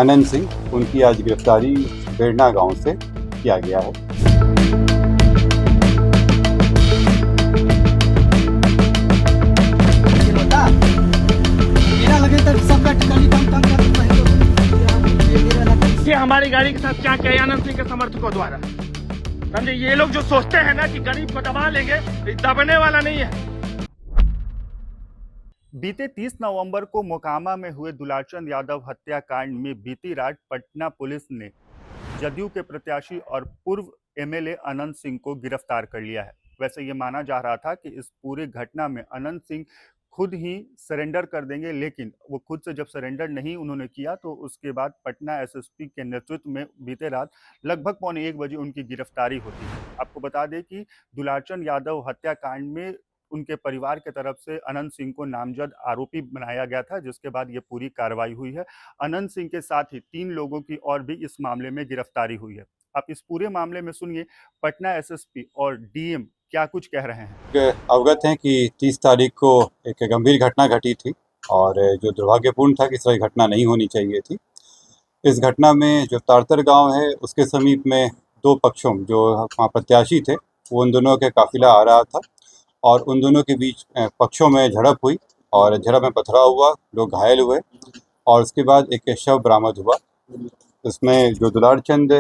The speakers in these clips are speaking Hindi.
अनंत सिंह, उनकी आज गिरफ्तारी बेड़ना गांव से किया गया है। ये हमारी गाड़ी के साथ क्या किया आनंद सिंह के समर्थकों द्वारा, समझे। ये लोग जो सोचते हैं ना कि गरीब को दबा लेंगे, ये दबने वाला नहीं है। बीते 30 नवंबर को मोकामा में हुए दुलारचंद यादव हत्याकांड में बीती रात पटना पुलिस ने जदयू के प्रत्याशी और पूर्व एमएलए अनंत सिंह को गिरफ्तार कर लिया है। वैसे ये माना जा रहा था कि इस पूरी घटना में अनंत सिंह खुद ही सरेंडर कर देंगे, लेकिन वो खुद से जब सरेंडर नहीं उन्होंने किया तो उसके बाद पटना एसएसपी के नेतृत्व में बीते रात लगभग 1:15 बजे उनकी गिरफ्तारी होती है। आपको बता दें कि दुलारचंद यादव हत्याकांड में उनके परिवार की तरफ से अनंत सिंह को नामजद आरोपी बनाया गया था, जिसके बाद ये पूरी कार्रवाई हुई है। अनंत सिंह के साथ ही 3 लोगों की और भी इस मामले में गिरफ्तारी हुई है। आप इस पूरे मामले में सुनिए पटना एसएसपी और डीएम क्या कुछ कह रहे हैं। अवगत हैं कि 30 तारीख को एक गंभीर घटना घटी थी और जो दुर्भाग्यपूर्ण था कि इस तरह की घटना नहीं होनी चाहिए थी। इस घटना में जो तारतर गांव है उसके समीप में 2 पक्षों जो वहाँ प्रत्याशी थे, वो उन दोनों के काफिला आ रहा था और उन दोनों के बीच पक्षों में झड़प हुई और झड़प में पथराव हुआ, लोग घायल हुए और उसके बाद एक शव बरामद हुआ। उसमें जो दुलारचंद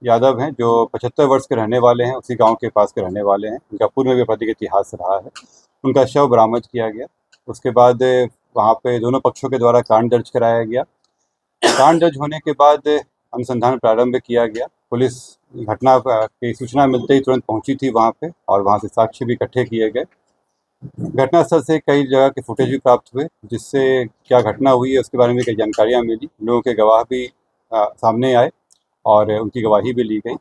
यादव हैं, जो 75 वर्ष के रहने वाले हैं, उसी गांव के पास के रहने वाले हैं, उनका पूर्व में भी आपराधिक इतिहास रहा है, उनका शव बरामद किया गया। उसके बाद वहाँ पे दोनों पक्षों के द्वारा कांड दर्ज कराया गया। कांड दर्ज होने के बाद अनुसंधान प्रारंभ किया गया। पुलिस घटना की सूचना मिलते ही तुरंत पहुंची थी वहाँ पे और वहाँ से साक्ष्य भी इकट्ठे किए गए। घटनास्थल से कई जगह के फुटेज भी प्राप्त हुए, जिससे क्या घटना हुई है उसके बारे में कई जानकारियाँ मिली। लोगों के गवाह भी सामने आए और उनकी गवाही भी ली गई।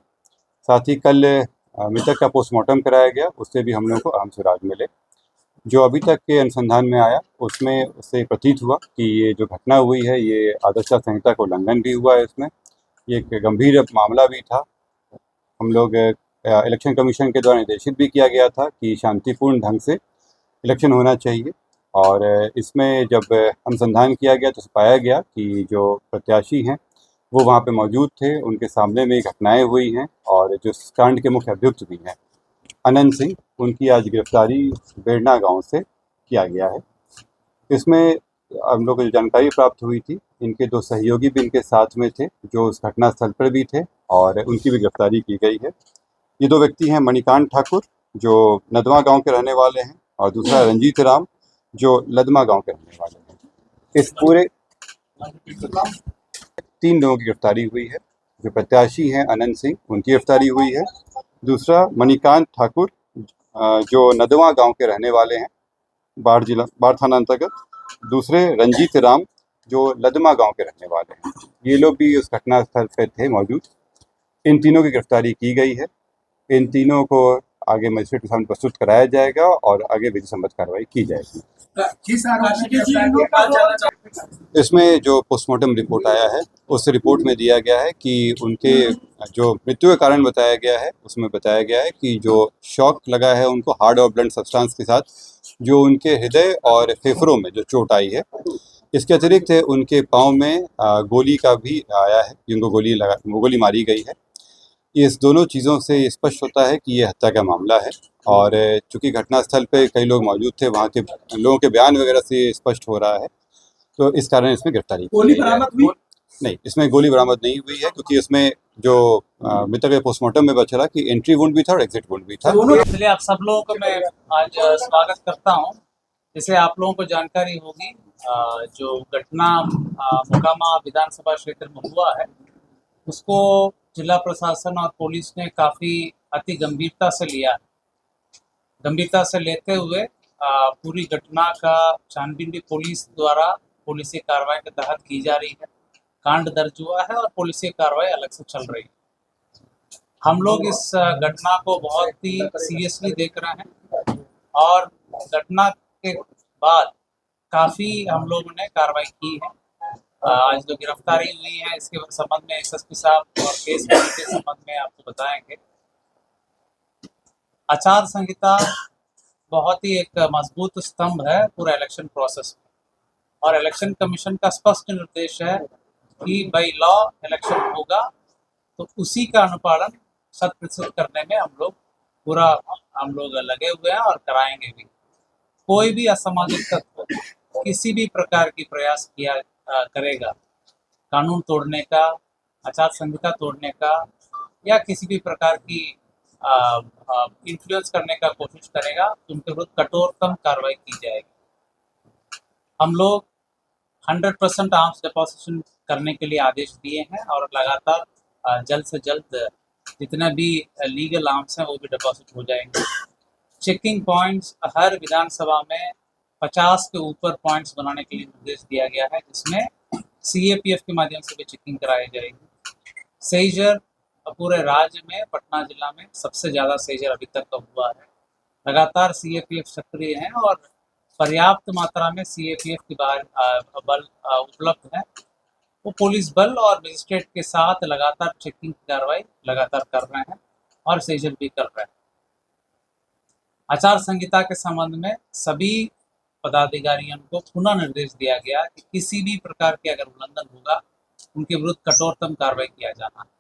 साथ ही कल मृतक का पोस्टमार्टम कराया गया, उससे भी हम लोगों को अहम सुराग मिले। जो अभी तक के अनुसंधान में आया उसमें उससे प्रतीत हुआ कि ये जो घटना हुई है ये आदर्श संहिता का उल्लंघन भी हुआ है। इसमें ये एक गंभीर मामला भी था। हम लोग इलेक्शन कमीशन के द्वारा निर्देशित भी किया गया था कि शांतिपूर्ण ढंग से इलेक्शन होना चाहिए और इसमें जब अनुसंधान किया गया तो पाया गया कि जो प्रत्याशी हैं वो वहाँ पे मौजूद थे, उनके सामने में घटनाएं हुई हैं और जो कांड के मुख्य अभियुक्त भी हैं अनंत सिंह, उनकी आज गिरफ्तारी बेड़ना गांव से किया गया है। इसमें हम लोग को जो जानकारी प्राप्त हुई थी, इनके 2 सहयोगी भी इनके साथ में थे जो उस घटना स्थल पर भी थे और उनकी भी गिरफ्तारी की गई है। ये 2 व्यक्ति हैं मणिकांत ठाकुर जो नदवा गांव के रहने वाले हैं और दूसरा रंजीत राम जो लदमा गांव के रहने वाले हैं। इस पूरे 3 लोगों की गिरफ्तारी हुई है। जो प्रत्याशी हैं अनंत सिंह, उनकी गिरफ्तारी हुई है। दूसरा मणिकांत ठाकुर जो नदवा गांव के रहने वाले हैं, बाढ़ थाना अंतर्गत। दूसरे रंजीत राम जो लदमा गांव के रहने वाले हैं। ये लोग भी उस घटना स्थल पर थे मौजूद। इन तीनों की गिरफ्तारी की गई है। इन तीनों को आगे मजिस्ट्रेट के सामने प्रस्तुत कराया जाएगा और आगे विधि सम्मत कार्रवाई की जाएगी। इसमें जो पोस्टमार्टम रिपोर्ट आया है उस रिपोर्ट में दिया गया है कि उनके जो मृत्यु का कारण बताया गया है उसमें बताया गया है कि जो शॉक लगा है उनको हार्ड और ब्लंट सब्सटेंस के साथ, जो उनके हृदय और फेफड़ों में जो चोट आई है। इसके अतिरिक्त उनके पाँव में गोली का भी आया है, जिनको गोली मारी गई है। इस दोनों चीज़ों से स्पष्ट होता है कि ये हत्या का मामला है और चूंकि घटनास्थल पे कई लोग मौजूद थे, वहाँ के लोगों के बयान वगैरह से स्पष्ट हो रहा है, तो इस कारण इसमें गिरफ्तारी गोली बरामद हुई? नहीं, इसमें गोली बरामद नहीं हुई है क्योंकि इसमें जो मृतक के पोस्टमार्टम में बचा रहा कि एंट्री वुंड भी था और एग्जिट वुंड भी था। इसलिए आप सब लोगों को मैं आज स्वागत करता हूं। जैसे आप लोगों को जानकारी होगी, जो घटना मोकामा विधानसभा क्षेत्र में हुआ है उसको जिला प्रशासन और पुलिस ने काफ़ी अति गंभीरता से लिया। गंभीरता से लेते हुए पूरी घटना का छानबीन भी पुलिस द्वारा पुलिसी कार्रवाई के तहत की जा रही है। कांड दर्ज हुआ है और पुलिसी कार्रवाई अलग से चल रही है। हम लोग इस घटना को बहुत ही सीरियसली देख रहे हैं और घटना के बाद काफ़ी हम लोगों ने कार्रवाई की है। आज जो गिरफ्तारी हुई है इसके संबंध में एसएसपी साहब और केस के संबंध में आपको बताएंगे। आचार संहिता बहुत ही एक मजबूत स्तंभ है पूरा इलेक्शन प्रोसेस में और इलेक्शन कमीशन का स्पष्ट निर्देश है कि बाई लॉ इलेक्शन होगा, तो उसी का अनुपालन 100% करने में हम लोग लगे हुए हैं और कराएंगे भी। कोई भी असामाजिक तत्व किसी भी प्रकार की प्रयास करेगा कानून तोड़ने का, आचार संहिता तोड़ने का, या किसी भी प्रकार की इन्फ्लुएंस करने का कोशिश करेगा, तो उनके विरुद्ध कठोरतम कार्रवाई की जाएगी। हम लोग 100% आर्म्स डिपोजिशन करने के लिए आदेश दिए हैं और लगातार जल्द से जल्द जितने भी लीगल आर्म्स हैं वो भी डिपॉजिट हो जाएंगे। चेकिंग पॉइंट्स हर विधानसभा में 50 के ऊपर पॉइंट्स बनाने के लिए निर्देश दिया गया है, जिसमें CAPF के माध्यम से भी चेकिंग कराई जाएगी। सेजर पूरे राज्य में पटना जिला में सबसे ज़्यादा सेजर अभी तक का हुआ है। लगातार CAPF सक्रिय हैं और पर्याप्त मात्रा में CAPF की बल उपलब्ध है। वो पुलिस बल और मजिस्ट्रेट के साथ लगातार चेकिंग की कार्रवाई लगातार कर रहे हैं और सेजन भी कर रहे हैं। आचार संहिता के संबंध में सभी पदाधिकारियों को पुनः निर्देश दिया गया कि किसी भी प्रकार के अगर उल्लंघन होगा, उनके विरुद्ध कठोरतम कार्रवाई किया जाना है।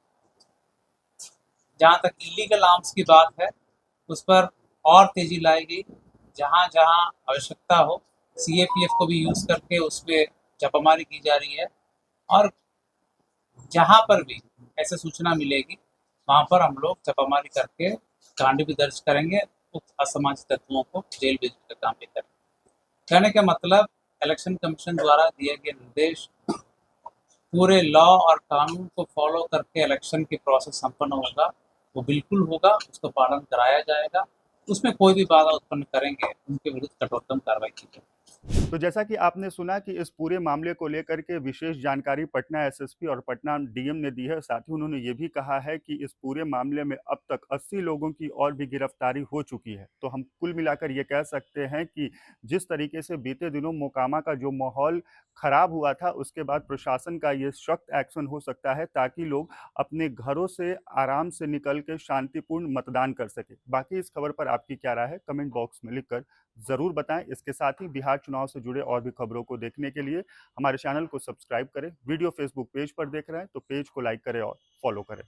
जहाँ तक इलीगल आर्म्स की बात है, उस पर और तेजी लाई गई। जहाँ जहाँ आवश्यकता हो CAPF को भी यूज करके उस पर छापामारी की जा रही है, और जहाँ पर भी ऐसे सूचना मिलेगी वहाँ पर हम लोग छापामारी करके कांड भी दर्ज करेंगे, उक्त असामाजिक तत्वों को जेल भेजने का काम भी करेंगे। कहने का मतलब, इलेक्शन कमीशन द्वारा दिए गए निर्देश पूरे लॉ और कानून को फॉलो करके इलेक्शन की प्रोसेस संपन्न होगा, वो बिल्कुल होगा, उसका पालन कराया जाएगा। उसमें कोई भी बाधा उत्पन्न करेंगे, उनके विरुद्ध कठोरतम कार्रवाई की जाएगी। तो जैसा कि आपने सुना कि इस पूरे मामले को लेकर के विशेष जानकारी पटना SSP और पटना DM ने दी है। साथ ही उन्होंने ये भी कहा है कि इस पूरे मामले में अब तक 80 लोगों की और भी गिरफ्तारी हो चुकी है। तो हम कुल मिलाकर ये कह सकते हैं कि जिस तरीके से बीते दिनों मोकामा का जो माहौल खराब हुआ था, उसके बाद प्रशासन का ये सख्त एक्शन हो सकता है, ताकि लोग अपने घरों से आराम से निकल के शांतिपूर्ण मतदान कर सके। बाकी इस खबर पर आपकी क्या राय है, कमेंट बॉक्स में लिखकर जरूर बताएं। इसके साथ ही बिहार चुनाव से जुड़े और भी खबरों को देखने के लिए हमारे चैनल को सब्सक्राइब करें। वीडियो फेसबुक पेज पर देख रहे हैं तो पेज को लाइक करें और फॉलो करें।